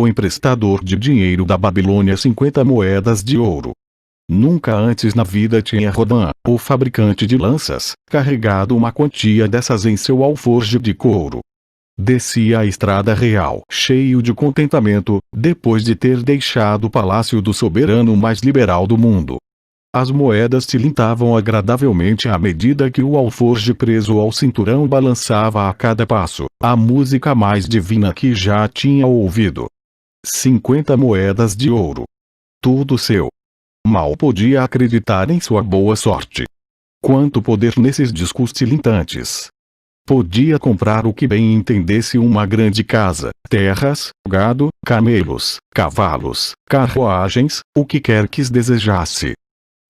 o emprestador de dinheiro da Babilônia 50 moedas de ouro. Nunca antes na vida tinha Rodan, o fabricante de lanças, carregado uma quantia dessas em seu alforje de couro. Descia a estrada real cheio de contentamento, depois de ter deixado o palácio do soberano mais liberal do mundo. As moedas tilintavam agradavelmente à medida que o alforje preso ao cinturão balançava a cada passo, a música mais divina que já tinha ouvido. 50 moedas de ouro. Tudo seu. Mal podia acreditar em sua boa sorte. Quanto poder nesses discos tilintantes! Podia comprar o que bem entendesse: uma grande casa, terras, gado, camelos, cavalos, carruagens, o que quer que desejasse.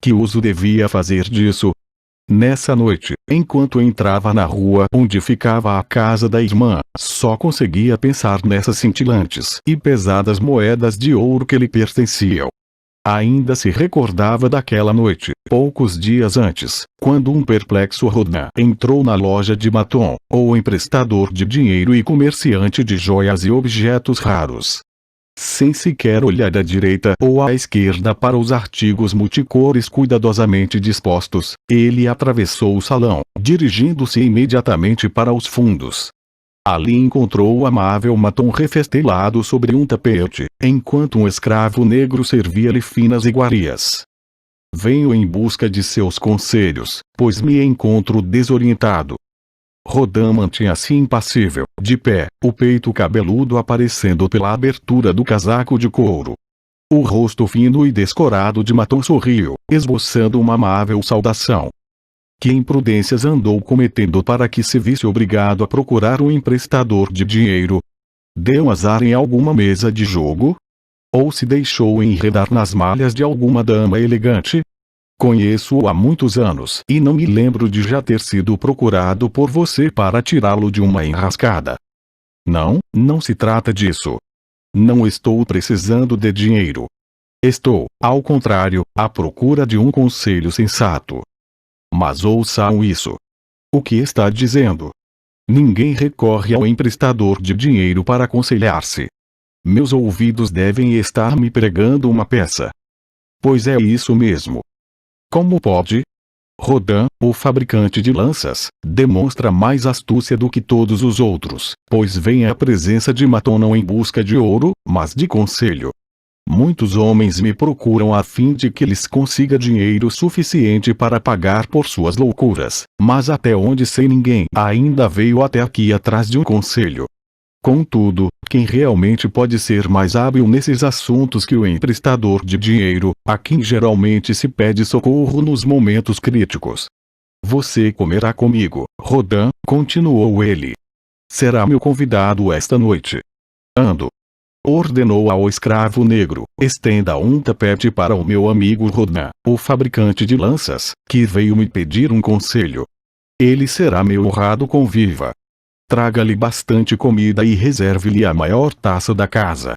Que uso devia fazer disso? Nessa noite, enquanto entrava na rua onde ficava a casa da irmã, só conseguia pensar nessas cintilantes e pesadas moedas de ouro que lhe pertenciam. Ainda se recordava daquela noite, poucos dias antes, quando um perplexo Rodan entrou na loja de Maton, o emprestador de dinheiro e comerciante de joias e objetos raros. Sem sequer olhar à direita ou à esquerda para os artigos multicores cuidadosamente dispostos, ele atravessou o salão, dirigindo-se imediatamente para os fundos. Ali encontrou o amável Maton refestelado sobre um tapete, enquanto um escravo negro servia-lhe finas iguarias. Venho em busca de seus conselhos, pois me encontro desorientado. Rodan mantinha-se impassível, de pé, o peito cabeludo aparecendo pela abertura do casaco de couro. O rosto fino e descorado de Maton sorriu, esboçando uma amável saudação. Que imprudências andou cometendo para que se visse obrigado a procurar um emprestador de dinheiro? Deu azar em alguma mesa de jogo? Ou se deixou enredar nas malhas de alguma dama elegante? Conheço-o há muitos anos e não me lembro de já ter sido procurado por você para tirá-lo de uma enrascada. Não, não se trata disso. Não estou precisando de dinheiro. Estou, ao contrário, à procura de um conselho sensato. Mas ouçam isso. O que está dizendo? Ninguém recorre ao emprestador de dinheiro para aconselhar-se. Meus ouvidos devem estar me pregando uma peça. Pois é isso mesmo. Como pode? Rodan, o fabricante de lanças, demonstra mais astúcia do que todos os outros, pois vem à presença de Maton não em busca de ouro, mas de conselho. Muitos homens me procuram a fim de que lhes consiga dinheiro suficiente para pagar por suas loucuras, mas até onde sei ninguém ainda veio até aqui atrás de um conselho. Contudo, quem realmente pode ser mais hábil nesses assuntos que o emprestador de dinheiro, a quem geralmente se pede socorro nos momentos críticos? Você comerá comigo, Rodan, continuou ele. Será meu convidado esta noite. Ando. Ordenou ao escravo negro: estenda um tapete para o meu amigo Rodan, o fabricante de lanças, que veio me pedir um conselho. Ele será meu honrado conviva. Traga-lhe bastante comida e reserve-lhe a maior taça da casa.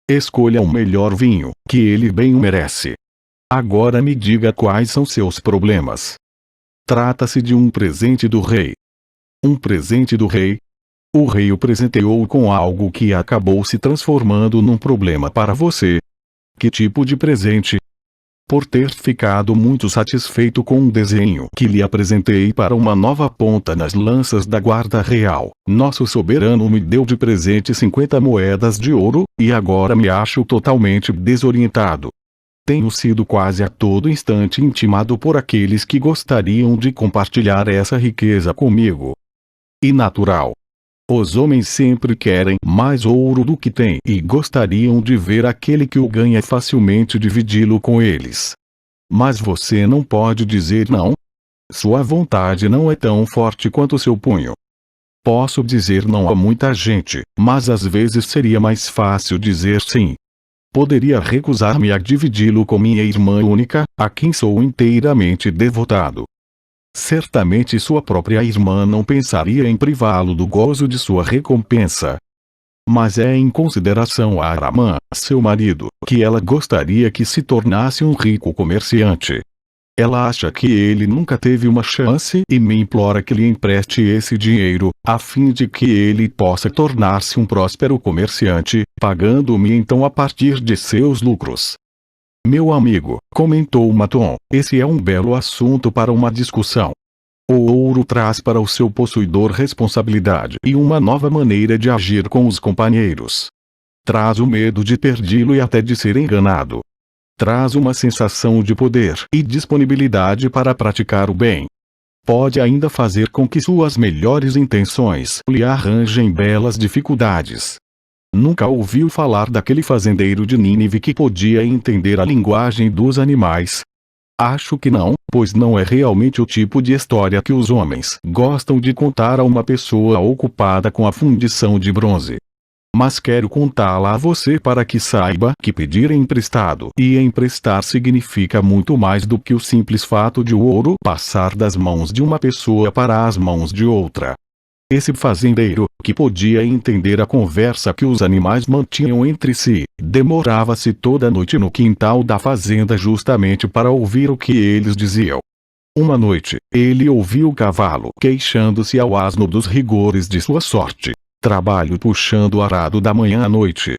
Escolha o melhor vinho, que ele bem o merece. Agora me diga quais são seus problemas. Trata-se de um presente do rei. Um presente do rei? O rei o presenteou com algo que acabou se transformando num problema para você. Que tipo de presente? Por ter ficado muito satisfeito com um desenho que lhe apresentei para uma nova ponta nas lanças da guarda real, nosso soberano me deu de presente 50 moedas de ouro, e agora me acho totalmente desorientado. Tenho sido quase a todo instante intimado por aqueles que gostariam de compartilhar essa riqueza comigo. E natural. Os homens sempre querem mais ouro do que têm e gostariam de ver aquele que o ganha facilmente dividi-lo com eles. Mas você não pode dizer não? Sua vontade não é tão forte quanto seu punho. Posso dizer não a muita gente, mas às vezes seria mais fácil dizer sim. Poderia recusar-me a dividi-lo com minha irmã única, a quem sou inteiramente devotado. Certamente sua própria irmã não pensaria em privá-lo do gozo de sua recompensa. Mas é em consideração a Aramã, seu marido, que ela gostaria que se tornasse um rico comerciante. Ela acha que ele nunca teve uma chance e me implora que lhe empreste esse dinheiro, a fim de que ele possa tornar-se um próspero comerciante, pagando-me então a partir de seus lucros. Meu amigo, comentou Maton, esse é um belo assunto para uma discussão. O ouro traz para o seu possuidor responsabilidade e uma nova maneira de agir com os companheiros. Traz o medo de perdê-lo e até de ser enganado. Traz uma sensação de poder e disponibilidade para praticar o bem. Pode ainda fazer com que suas melhores intenções lhe arranjem belas dificuldades. Nunca ouviu falar daquele fazendeiro de Nínive que podia entender a linguagem dos animais? Acho que não, pois não é realmente o tipo de história que os homens gostam de contar a uma pessoa ocupada com a fundição de bronze. Mas quero contá-la a você para que saiba que pedir emprestado e emprestar significa muito mais do que o simples fato de o ouro passar das mãos de uma pessoa para as mãos de outra. Esse fazendeiro, que podia entender a conversa que os animais mantinham entre si, demorava-se toda a noite no quintal da fazenda justamente para ouvir o que eles diziam. Uma noite, ele ouviu o cavalo queixando-se ao asno dos rigores de sua sorte. Trabalho puxando o arado da manhã à noite.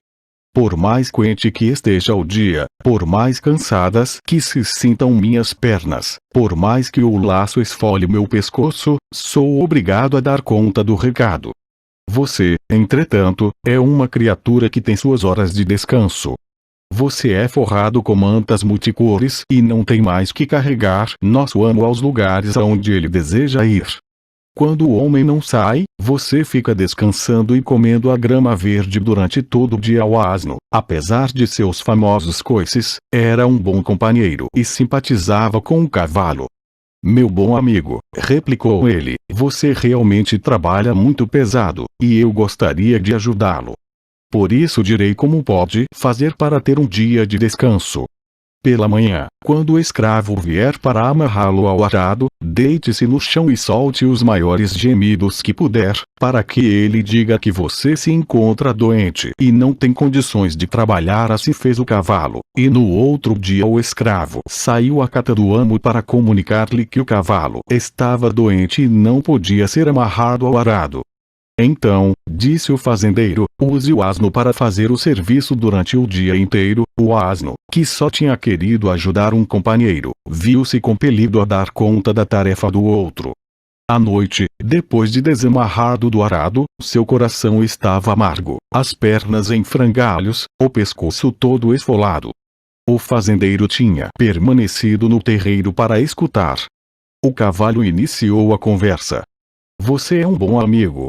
Por mais quente que esteja o dia, por mais cansadas que se sintam minhas pernas, por mais que o laço esfole meu pescoço, sou obrigado a dar conta do recado. Você, entretanto, é uma criatura que tem suas horas de descanso. Você é forrado com mantas multicores e não tem mais que carregar nosso amo aos lugares aonde ele deseja ir. Quando o homem não sai, você fica descansando e comendo a grama verde durante todo o dia. O asno, apesar de seus famosos coices, era um bom companheiro e simpatizava com o cavalo. Meu bom amigo, replicou ele, você realmente trabalha muito pesado, e eu gostaria de ajudá-lo. Por isso direi como pode fazer para ter um dia de descanso. Pela manhã, quando o escravo vier para amarrá-lo ao arado, deite-se no chão e solte os maiores gemidos que puder, para que ele diga que você se encontra doente e não tem condições de trabalhar. Assim fez o cavalo, e no outro dia o escravo saiu à cata do amo para comunicar-lhe que o cavalo estava doente e não podia ser amarrado ao arado. Então, disse o fazendeiro, use o asno para fazer o serviço durante o dia inteiro. O asno, que só tinha querido ajudar um companheiro, viu-se compelido a dar conta da tarefa do outro. À noite, depois de desamarrado do arado, seu coração estava amargo, as pernas em frangalhos, o pescoço todo esfolado. O fazendeiro tinha permanecido no terreiro para escutar. O cavalo iniciou a conversa. Você é um bom amigo.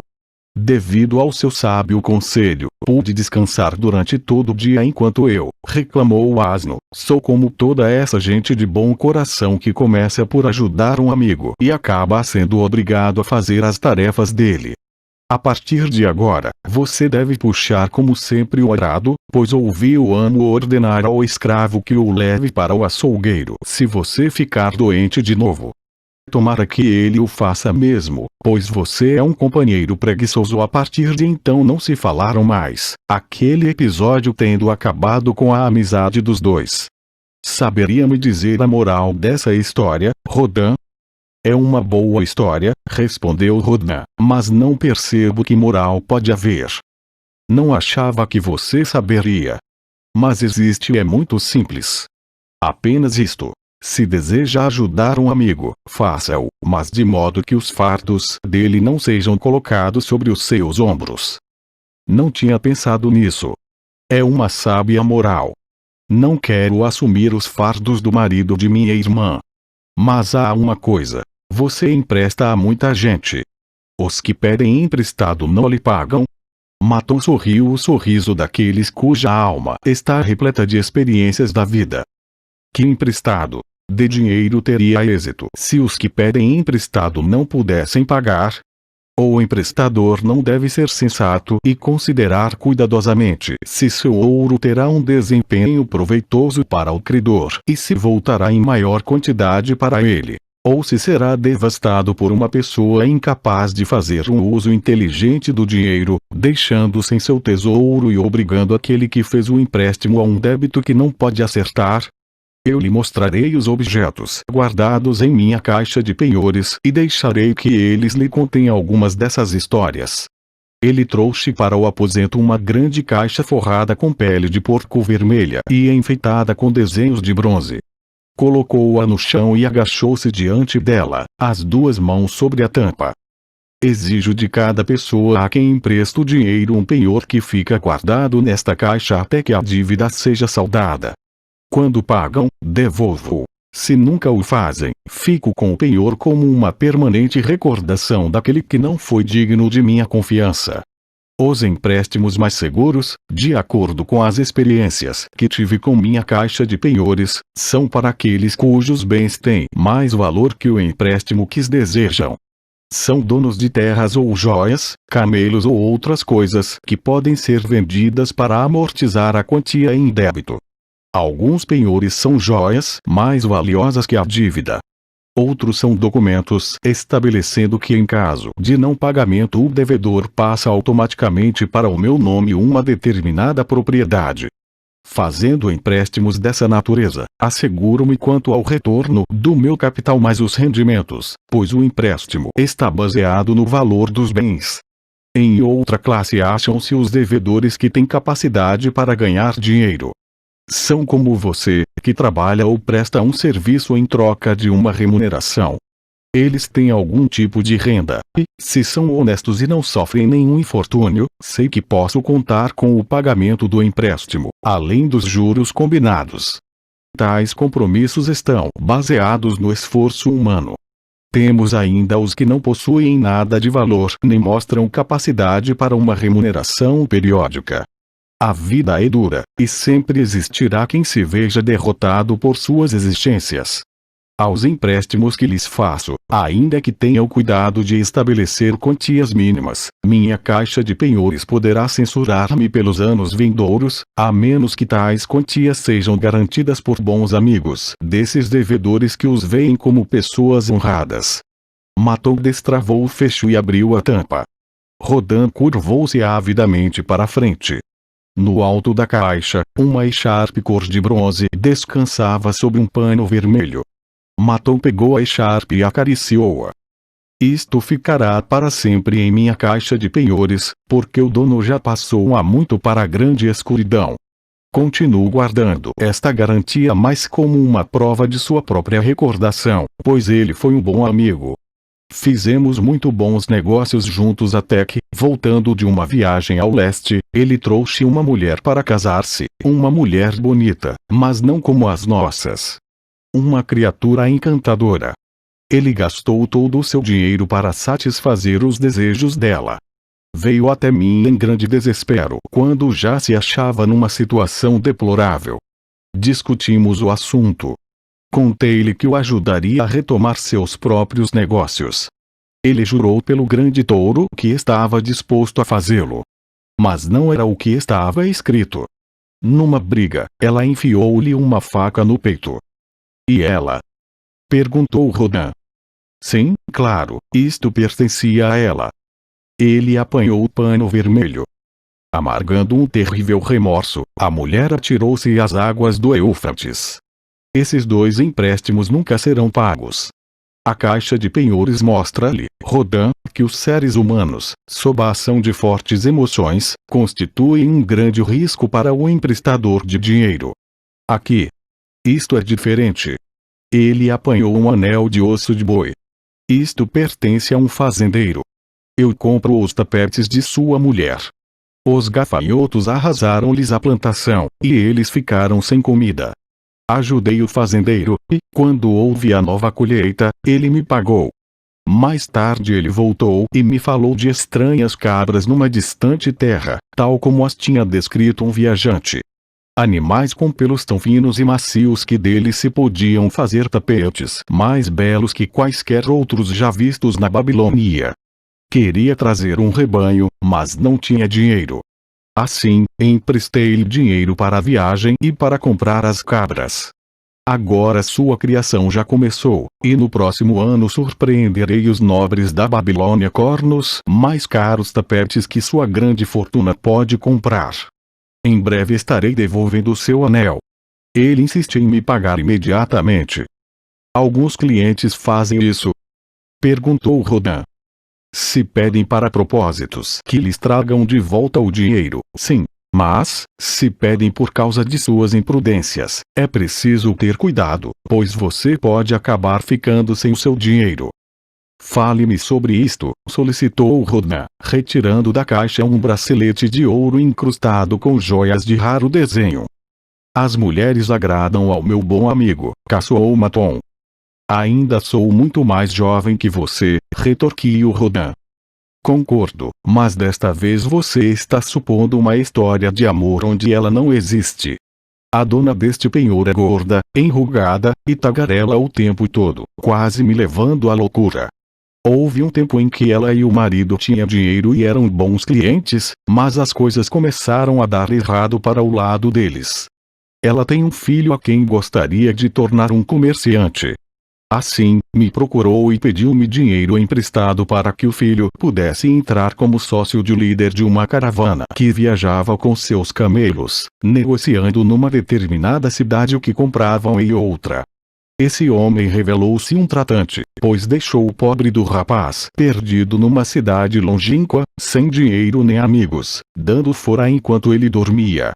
Devido ao seu sábio conselho, pude descansar durante todo o dia enquanto eu, reclamou o asno, sou como toda essa gente de bom coração que começa por ajudar um amigo e acaba sendo obrigado a fazer as tarefas dele. A partir de agora, você deve puxar como sempre o arado, pois ouvi o amo ordenar ao escravo que o leve para o açougueiro se você ficar doente de novo. Tomara que ele o faça mesmo, pois você é um companheiro preguiçoso. A partir de então não se falaram mais, aquele episódio tendo acabado com a amizade dos dois. Saberia me dizer a moral dessa história, Rodin? É uma boa história, respondeu Rodin, mas não percebo que moral pode haver. Não achava que você saberia. Mas existe, é muito simples. Apenas isto. Se deseja ajudar um amigo, faça-o, mas de modo que os fardos dele não sejam colocados sobre os seus ombros. Não tinha pensado nisso. É uma sábia moral. Não quero assumir os fardos do marido de minha irmã. Mas há uma coisa. Você empresta a muita gente. Os que pedem emprestado não lhe pagam? Maton sorriu o sorriso daqueles cuja alma está repleta de experiências da vida. Que emprestado de dinheiro teria êxito se os que pedem emprestado não pudessem pagar? O emprestador não deve ser sensato e considerar cuidadosamente se seu ouro terá um desempenho proveitoso para o credor e se voltará em maior quantidade para ele, ou se será devastado por uma pessoa incapaz de fazer um uso inteligente do dinheiro, deixando sem seu tesouro e obrigando aquele que fez o empréstimo a um débito que não pode acertar. Eu lhe mostrarei os objetos guardados em minha caixa de penhores e deixarei que eles lhe contem algumas dessas histórias. Ele trouxe para o aposento uma grande caixa forrada com pele de porco vermelha e enfeitada com desenhos de bronze. Colocou-a no chão e agachou-se diante dela, as duas mãos sobre a tampa. Exijo de cada pessoa a quem empresto dinheiro um penhor que fica guardado nesta caixa até que a dívida seja saldada. Quando pagam, devolvo. Se nunca o fazem, fico com o penhor como uma permanente recordação daquele que não foi digno de minha confiança. Os empréstimos mais seguros, de acordo com as experiências que tive com minha caixa de penhores, são para aqueles cujos bens têm mais valor que o empréstimo que desejam. São donos de terras ou joias, camelos ou outras coisas que podem ser vendidas para amortizar a quantia em débito. Alguns penhores são joias mais valiosas que a dívida. Outros são documentos estabelecendo que em caso de não pagamento o devedor passa automaticamente para o meu nome uma determinada propriedade. Fazendo empréstimos dessa natureza, asseguro-me quanto ao retorno do meu capital mais os rendimentos, pois o empréstimo está baseado no valor dos bens. Em outra classe acham-se os devedores que têm capacidade para ganhar dinheiro. São como você, que trabalha ou presta um serviço em troca de uma remuneração. Eles têm algum tipo de renda, e, se são honestos e não sofrem nenhum infortúnio, sei que posso contar com o pagamento do empréstimo, além dos juros combinados. Tais compromissos estão baseados no esforço humano. Temos ainda os que não possuem nada de valor nem mostram capacidade para uma remuneração periódica. A vida é dura, e sempre existirá quem se veja derrotado por suas exigências. Aos empréstimos que lhes faço, ainda que tenha o cuidado de estabelecer quantias mínimas, minha caixa de penhores poderá censurar-me pelos anos vindouros, a menos que tais quantias sejam garantidas por bons amigos desses devedores que os veem como pessoas honradas. Matou destravou o fecho e abriu a tampa. Rodin curvou-se avidamente para a frente. No alto da caixa, uma echarpe cor de bronze descansava sobre um pano vermelho. Matou pegou a echarpe e acariciou-a. Isto ficará para sempre em minha caixa de penhores, porque o dono já passou há muito para a grande escuridão. Continuo guardando esta garantia mais como uma prova de sua própria recordação, pois ele foi um bom amigo. Fizemos muito bons negócios juntos até que, voltando de uma viagem ao leste, ele trouxe uma mulher para casar-se, uma mulher bonita, mas não como as nossas. Uma criatura encantadora. Ele gastou todo o seu dinheiro para satisfazer os desejos dela. Veio até mim em grande desespero quando já se achava numa situação deplorável. Discutimos o assunto. Contei-lhe que o ajudaria a retomar seus próprios negócios. Ele jurou pelo grande touro que estava disposto a fazê-lo. Mas não era o que estava escrito. Numa briga, ela enfiou-lhe uma faca no peito. E ela? Perguntou Rodin. Sim, claro, isto pertencia a ela. Ele apanhou o pano vermelho. Amargando um terrível remorso, a mulher atirou-se às águas do Eufrates. Esses dois empréstimos nunca serão pagos. A caixa de penhores mostra-lhe, Rodin, que os seres humanos, sob a ação de fortes emoções, constituem um grande risco para o emprestador de dinheiro. Aqui. Isto é diferente. Ele apanhou um anel de osso de boi. Isto pertence a um fazendeiro. Eu compro os tapetes de sua mulher. Os gafanhotos arrasaram-lhes a plantação, e eles ficaram sem comida. Ajudei o fazendeiro, e, quando houve a nova colheita, ele me pagou. Mais tarde ele voltou e me falou de estranhas cabras numa distante terra, tal como as tinha descrito um viajante. Animais com pelos tão finos e macios que deles se podiam fazer tapetes mais belos que quaisquer outros já vistos na Babilônia. Queria trazer um rebanho, mas não tinha dinheiro. Assim, emprestei-lhe dinheiro para a viagem e para comprar as cabras. Agora sua criação já começou, e no próximo ano surpreenderei os nobres da Babilônia com os mais caros tapetes que sua grande fortuna pode comprar. Em breve estarei devolvendo seu anel. Ele insiste em me pagar imediatamente. Alguns clientes fazem isso? Perguntou Rodin. Se pedem para propósitos que lhes tragam de volta o dinheiro, sim. Mas, se pedem por causa de suas imprudências, é preciso ter cuidado, pois você pode acabar ficando sem o seu dinheiro. Fale-me sobre isto, solicitou Rodin, retirando da caixa um bracelete de ouro incrustado com joias de raro desenho. As mulheres agradam ao meu bom amigo, caçoou Maton. Ainda sou muito mais jovem que você, retorquiu Rodin. Concordo, mas desta vez você está supondo uma história de amor onde ela não existe. A dona deste penhor é gorda, enrugada, e tagarela o tempo todo, quase me levando à loucura. Houve um tempo em que ela e o marido tinham dinheiro e eram bons clientes, mas as coisas começaram a dar errado para o lado deles. Ela tem um filho a quem gostaria de tornar um comerciante. Assim, me procurou e pediu-me dinheiro emprestado para que o filho pudesse entrar como sócio de líder de uma caravana que viajava com seus camelos, negociando numa determinada cidade o que compravam em outra. Esse homem revelou-se um tratante, pois deixou o pobre do rapaz perdido numa cidade longínqua, sem dinheiro nem amigos, dando fora enquanto ele dormia.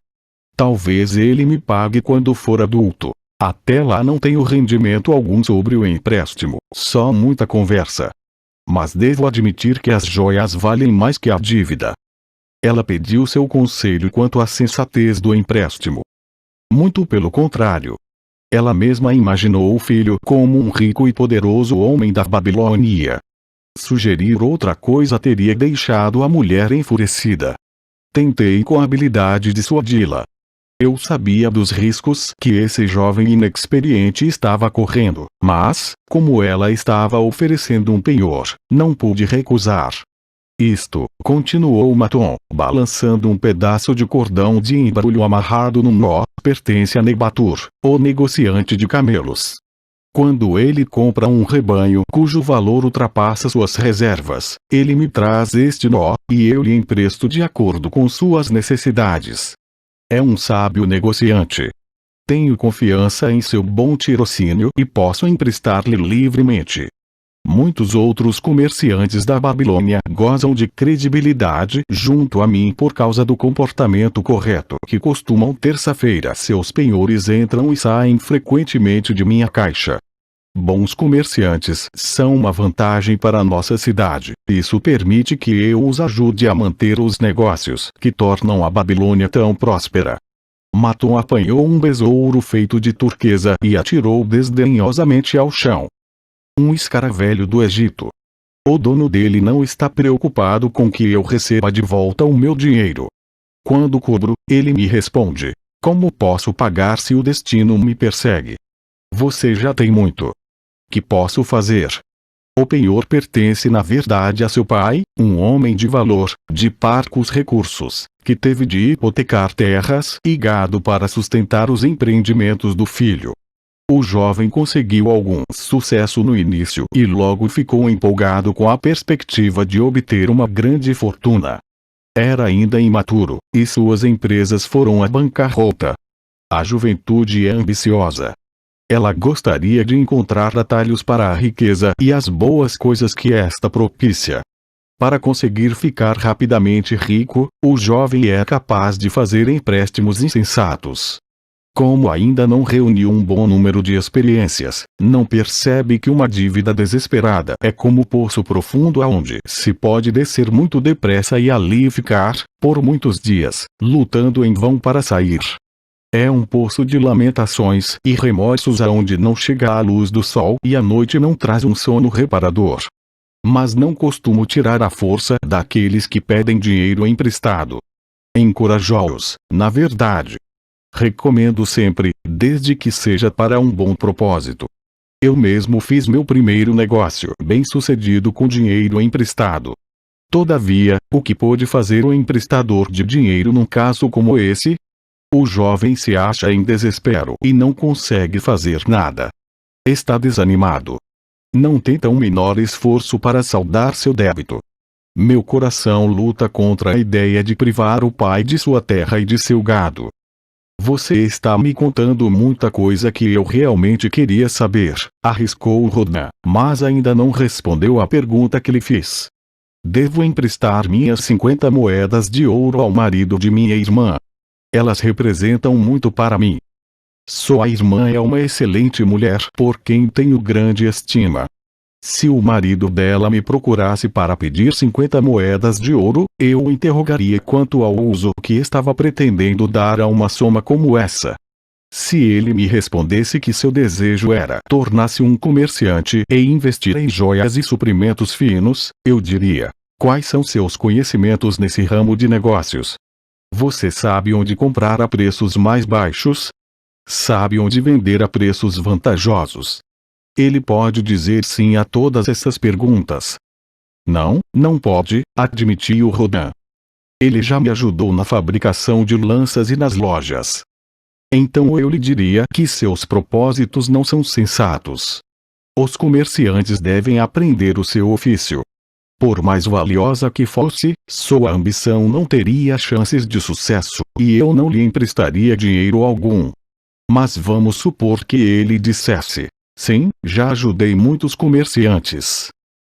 Talvez ele me pague quando for adulto. Até lá não tenho rendimento algum sobre o empréstimo, só muita conversa. Mas devo admitir que as joias valem mais que a dívida. Ela pediu seu conselho quanto à sensatez do empréstimo. Muito pelo contrário. Ela mesma imaginou o filho como um rico e poderoso homem da Babilônia. Sugerir outra coisa teria deixado a mulher enfurecida. Tentei com habilidade dissuadi-la. Eu sabia dos riscos que esse jovem inexperiente estava correndo, mas, como ela estava oferecendo um penhor, não pude recusar. Isto, continuou Maton, balançando um pedaço de cordão de embrulho amarrado num nó, pertence a Nebatur, o negociante de camelos. Quando ele compra um rebanho cujo valor ultrapassa suas reservas, ele me traz este nó, e eu lhe empresto de acordo com suas necessidades. É um sábio negociante. Tenho confiança em seu bom tirocínio e posso emprestar-lhe livremente. Muitos outros comerciantes da Babilônia gozam de credibilidade junto a mim por causa do comportamento correto que costumam terça-feira seus penhores entram e saem frequentemente de minha caixa. Bons comerciantes são uma vantagem para nossa cidade. Isso permite que eu os ajude a manter os negócios que tornam a Babilônia tão próspera. Maton apanhou um besouro feito de turquesa e atirou desdenhosamente ao chão. Um escaravelho do Egito. O dono dele não está preocupado com que eu receba de volta o meu dinheiro. Quando cobro, ele me responde: como posso pagar se o destino me persegue? Você já tem muito. Que posso fazer? O penhor pertence na verdade a seu pai, um homem de valor, de parcos recursos, que teve de hipotecar terras e gado para sustentar os empreendimentos do filho. O jovem conseguiu algum sucesso no início e logo ficou empolgado com a perspectiva de obter uma grande fortuna. Era ainda imaturo, e suas empresas foram à bancarrota. A juventude é ambiciosa. Ela gostaria de encontrar atalhos para a riqueza e as boas coisas que esta propicia. Para conseguir ficar rapidamente rico, o jovem é capaz de fazer empréstimos insensatos. Como ainda não reuniu um bom número de experiências, não percebe que uma dívida desesperada é como poço profundo aonde se pode descer muito depressa e ali ficar, por muitos dias, lutando em vão para sair. É um poço de lamentações e remorsos aonde não chega a luz do sol e a noite não traz um sono reparador. Mas não costumo tirar a força daqueles que pedem dinheiro emprestado. Encorajou-os, na verdade. Recomendo sempre, desde que seja para um bom propósito. Eu mesmo fiz meu primeiro negócio bem-sucedido com dinheiro emprestado. Todavia, o que pode fazer o emprestador de dinheiro num caso como esse? O jovem se acha em desespero e não consegue fazer nada. Está desanimado. Não tenta um menor esforço para saldar seu débito. Meu coração luta contra a ideia de privar o pai de sua terra e de seu gado. Você está me contando muita coisa que eu realmente queria saber, arriscou Rodan, mas ainda não respondeu à pergunta que lhe fiz. Devo emprestar minhas 50 moedas de ouro ao marido de minha irmã. Elas representam muito para mim. Sua irmã é uma excelente mulher por quem tenho grande estima. Se o marido dela me procurasse para pedir 50 moedas de ouro, eu o interrogaria quanto ao uso que estava pretendendo dar a uma soma como essa. Se ele me respondesse que seu desejo era tornar-se um comerciante e investir em joias e suprimentos finos, eu diria: quais são seus conhecimentos nesse ramo de negócios? Você sabe onde comprar a preços mais baixos? Sabe onde vender a preços vantajosos? Ele pode dizer sim a todas essas perguntas. Não, não pode, admitiu Rodan. Ele já me ajudou na fabricação de lanças e nas lojas. Então eu lhe diria que seus propósitos não são sensatos. Os comerciantes devem aprender o seu ofício. Por mais valiosa que fosse, sua ambição não teria chances de sucesso, e eu não lhe emprestaria dinheiro algum. Mas vamos supor que ele dissesse: sim, já ajudei muitos comerciantes.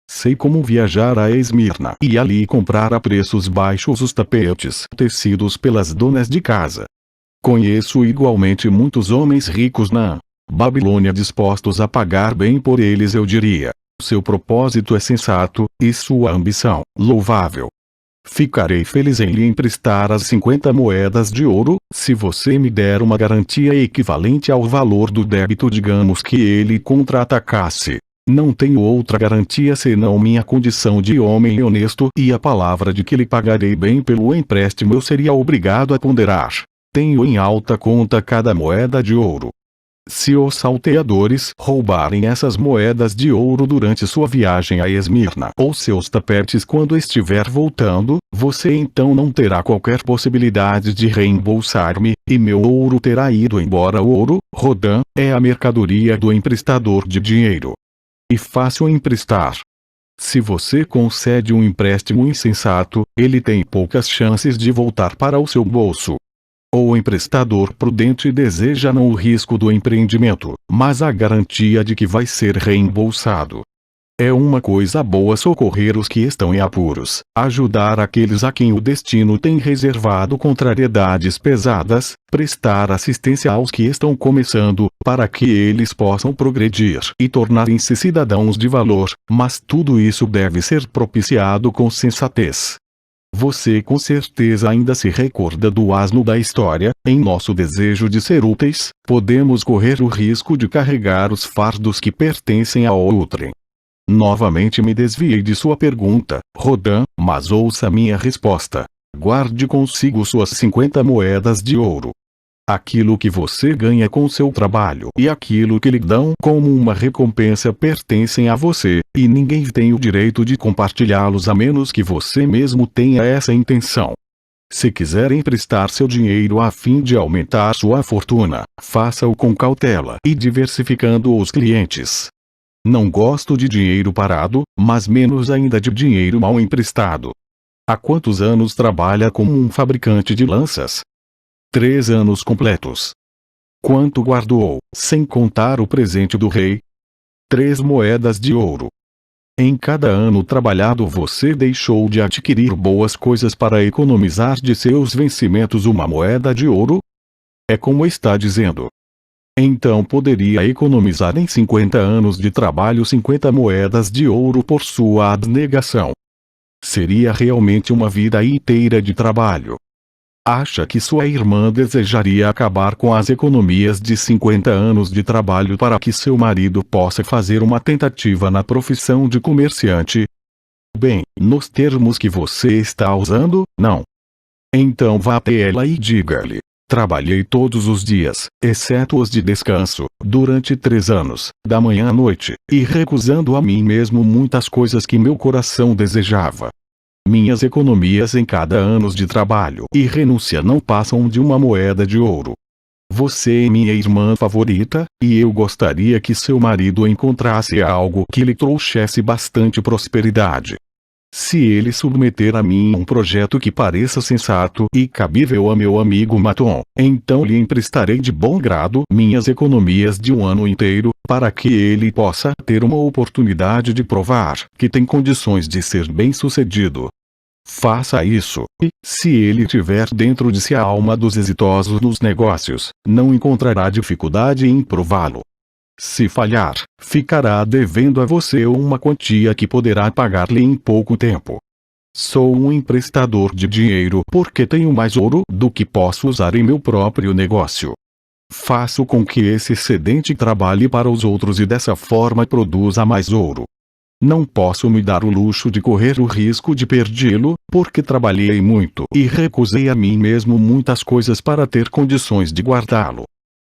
Sei como viajar a Esmirna e ali comprar a preços baixos os tapetes tecidos pelas donas de casa. Conheço igualmente muitos homens ricos na Babilônia dispostos a pagar bem por eles. Eu diria: seu propósito é sensato, e sua ambição, louvável. Ficarei feliz em lhe emprestar as 50 moedas de ouro, se você me der uma garantia equivalente ao valor do débito. Digamos que ele contra-atacasse. Não tenho outra garantia senão minha condição de homem honesto e a palavra de que lhe pagarei bem pelo empréstimo. Eu seria obrigado a ponderar. Tenho em alta conta cada moeda de ouro. Se os salteadores roubarem essas moedas de ouro durante sua viagem a Esmirna ou seus tapetes quando estiver voltando, você então não terá qualquer possibilidade de reembolsar-me, e meu ouro terá ido embora. O ouro, Rodan, é a mercadoria do emprestador de dinheiro. E fácil emprestar. Se você concede um empréstimo insensato, ele tem poucas chances de voltar para o seu bolso. O emprestador prudente deseja não o risco do empreendimento, mas a garantia de que vai ser reembolsado. É uma coisa boa socorrer os que estão em apuros, ajudar aqueles a quem o destino tem reservado contrariedades pesadas, prestar assistência aos que estão começando, para que eles possam progredir e tornarem-se cidadãos de valor, mas tudo isso deve ser propiciado com sensatez. Você com certeza ainda se recorda do asno da história. Em nosso desejo de ser úteis, podemos correr o risco de carregar os fardos que pertencem a outrem. Novamente me desviei de sua pergunta, Rodan, mas ouça minha resposta. Guarde consigo suas 50 moedas de ouro. Aquilo que você ganha com seu trabalho e aquilo que lhe dão como uma recompensa pertencem a você, e ninguém tem o direito de compartilhá-los a menos que você mesmo tenha essa intenção. Se quiser emprestar seu dinheiro a fim de aumentar sua fortuna, faça-o com cautela e diversificando os clientes. Não gosto de dinheiro parado, mas menos ainda de dinheiro mal emprestado. Há quantos anos trabalha como um fabricante de lanças? 3 anos completos. Quanto guardou, sem contar o presente do rei? 3 moedas de ouro. Em cada ano trabalhado você deixou de adquirir boas coisas para economizar de seus vencimentos uma moeda de ouro? É como está dizendo. Então poderia economizar em 50 anos de trabalho 50 moedas de ouro por sua abnegação. Seria realmente uma vida inteira de trabalho. Acha que sua irmã desejaria acabar com as economias de 50 anos de trabalho para que seu marido possa fazer uma tentativa na profissão de comerciante? Bem, nos termos que você está usando, não. Então vá até ela e diga-lhe: trabalhei todos os dias, exceto os de descanso, durante 3 anos, da manhã à noite, e recusando a mim mesmo muitas coisas que meu coração desejava. Minhas economias em cada ano de trabalho e renúncia não passam de uma moeda de ouro. Você é minha irmã favorita, e eu gostaria que seu marido encontrasse algo que lhe trouxesse bastante prosperidade. Se ele submeter a mim um projeto que pareça sensato e cabível a meu amigo Maton, então lhe emprestarei de bom grado minhas economias de um ano inteiro, para que ele possa ter uma oportunidade de provar que tem condições de ser bem-sucedido. Faça isso, e, se ele tiver dentro de si a alma dos exitosos nos negócios, não encontrará dificuldade em prová-lo. Se falhar, ficará devendo a você uma quantia que poderá pagar-lhe em pouco tempo. Sou um emprestador de dinheiro porque tenho mais ouro do que posso usar em meu próprio negócio. Faço com que esse excedente trabalhe para os outros e dessa forma produza mais ouro. Não posso me dar o luxo de correr o risco de perdê-lo, porque trabalhei muito e recusei a mim mesmo muitas coisas para ter condições de guardá-lo.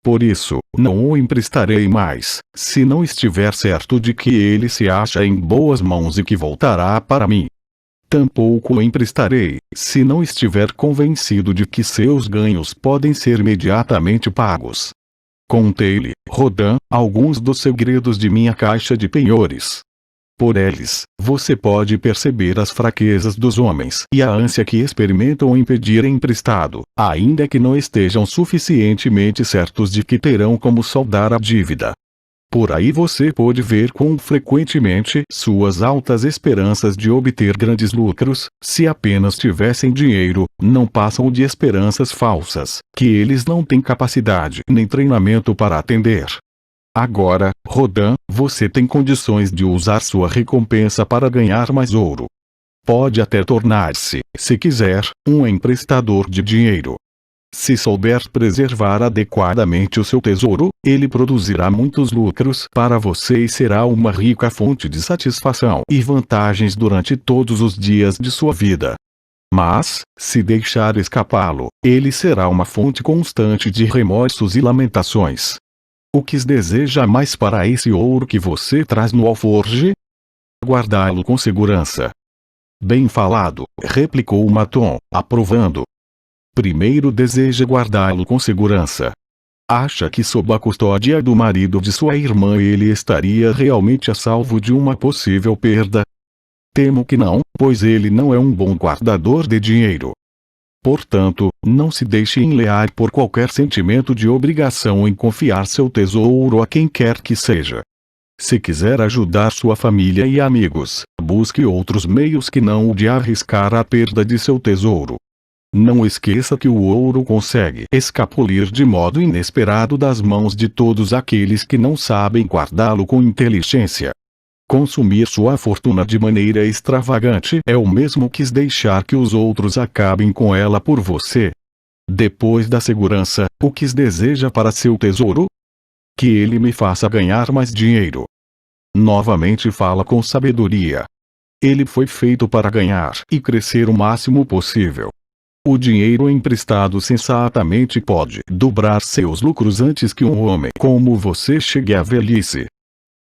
Por isso, não o emprestarei mais, se não estiver certo de que ele se acha em boas mãos e que voltará para mim. Tampouco o emprestarei, se não estiver convencido de que seus ganhos podem ser imediatamente pagos. Contei-lhe, Rodin, alguns dos segredos de minha caixa de penhores. Por eles, você pode perceber as fraquezas dos homens e a ânsia que experimentam em pedir emprestado, ainda que não estejam suficientemente certos de que terão como saldar a dívida. Por aí você pode ver quão frequentemente suas altas esperanças de obter grandes lucros, se apenas tivessem dinheiro, não passam de esperanças falsas, que eles não têm capacidade nem treinamento para atender. Agora, Rodin, você tem condições de usar sua recompensa para ganhar mais ouro. Pode até tornar-se, se quiser, um emprestador de dinheiro. Se souber preservar adequadamente o seu tesouro, ele produzirá muitos lucros para você e será uma rica fonte de satisfação e vantagens durante todos os dias de sua vida. Mas, se deixar escapá-lo, ele será uma fonte constante de remorsos e lamentações. O que deseja mais para esse ouro que você traz no alforje? Guardá-lo com segurança. Bem falado, replicou Maton, aprovando. Primeiro deseja guardá-lo com segurança. Acha que sob a custódia do marido de sua irmã ele estaria realmente a salvo de uma possível perda? Temo que não, pois ele não é um bom guardador de dinheiro. Portanto, não se deixe enlear por qualquer sentimento de obrigação em confiar seu tesouro a quem quer que seja. Se quiser ajudar sua família e amigos, busque outros meios que não o de arriscar a perda de seu tesouro. Não esqueça que o ouro consegue escapulir de modo inesperado das mãos de todos aqueles que não sabem guardá-lo com inteligência. Consumir sua fortuna de maneira extravagante é o mesmo que deixar que os outros acabem com ela por você. Depois da segurança, o que deseja para seu tesouro? Que ele me faça ganhar mais dinheiro. Novamente fala com sabedoria. Ele foi feito para ganhar e crescer o máximo possível. O dinheiro emprestado sensatamente pode dobrar seus lucros antes que um homem como você chegue à velhice.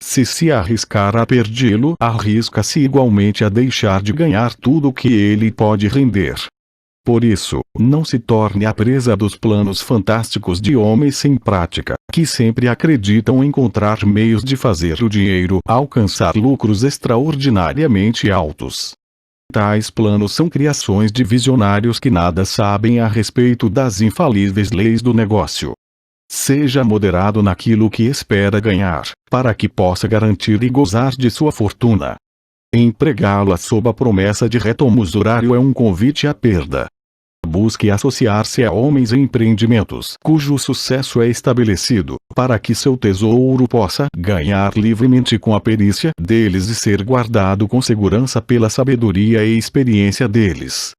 Se arriscar a perdê-lo, arrisca-se igualmente a deixar de ganhar tudo o que ele pode render. Por isso, não se torne a presa dos planos fantásticos de homens sem prática, que sempre acreditam encontrar meios de fazer o dinheiro alcançar lucros extraordinariamente altos. Tais planos são criações de visionários que nada sabem a respeito das infalíveis leis do negócio. Seja moderado naquilo que espera ganhar, para que possa garantir e gozar de sua fortuna. Empregá-la sob a promessa de retorno usurário é um convite à perda. Busque associar-se a homens em empreendimentos cujo sucesso é estabelecido, para que seu tesouro possa ganhar livremente com a perícia deles e ser guardado com segurança pela sabedoria e experiência deles.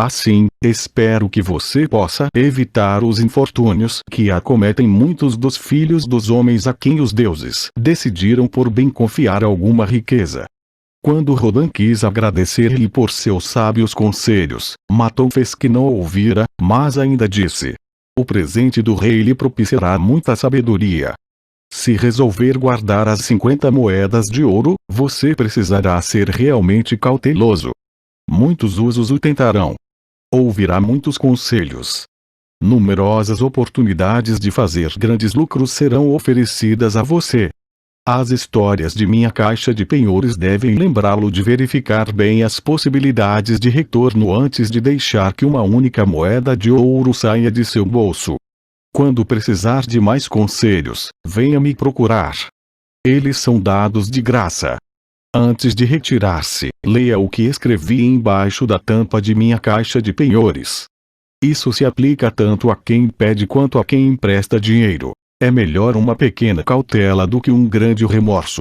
Assim, espero que você possa evitar os infortúnios que acometem muitos dos filhos dos homens a quem os deuses decidiram por bem confiar alguma riqueza. Quando Rodin quis agradecer-lhe por seus sábios conselhos, Maton fez que não ouvira, mas ainda disse: o presente do rei lhe propiciará muita sabedoria. Se resolver guardar as 50 moedas de ouro, você precisará ser realmente cauteloso. Muitos usos o tentarão. Ouvirá muitos conselhos. Numerosas oportunidades de fazer grandes lucros serão oferecidas a você. As histórias de minha caixa de penhores devem lembrá-lo de verificar bem as possibilidades de retorno antes de deixar que uma única moeda de ouro saia de seu bolso. Quando precisar de mais conselhos, venha me procurar. Eles são dados de graça. Antes de retirar-se, leia o que escrevi embaixo da tampa de minha caixa de penhores. Isso se aplica tanto a quem pede quanto a quem empresta dinheiro. É melhor uma pequena cautela do que um grande remorso.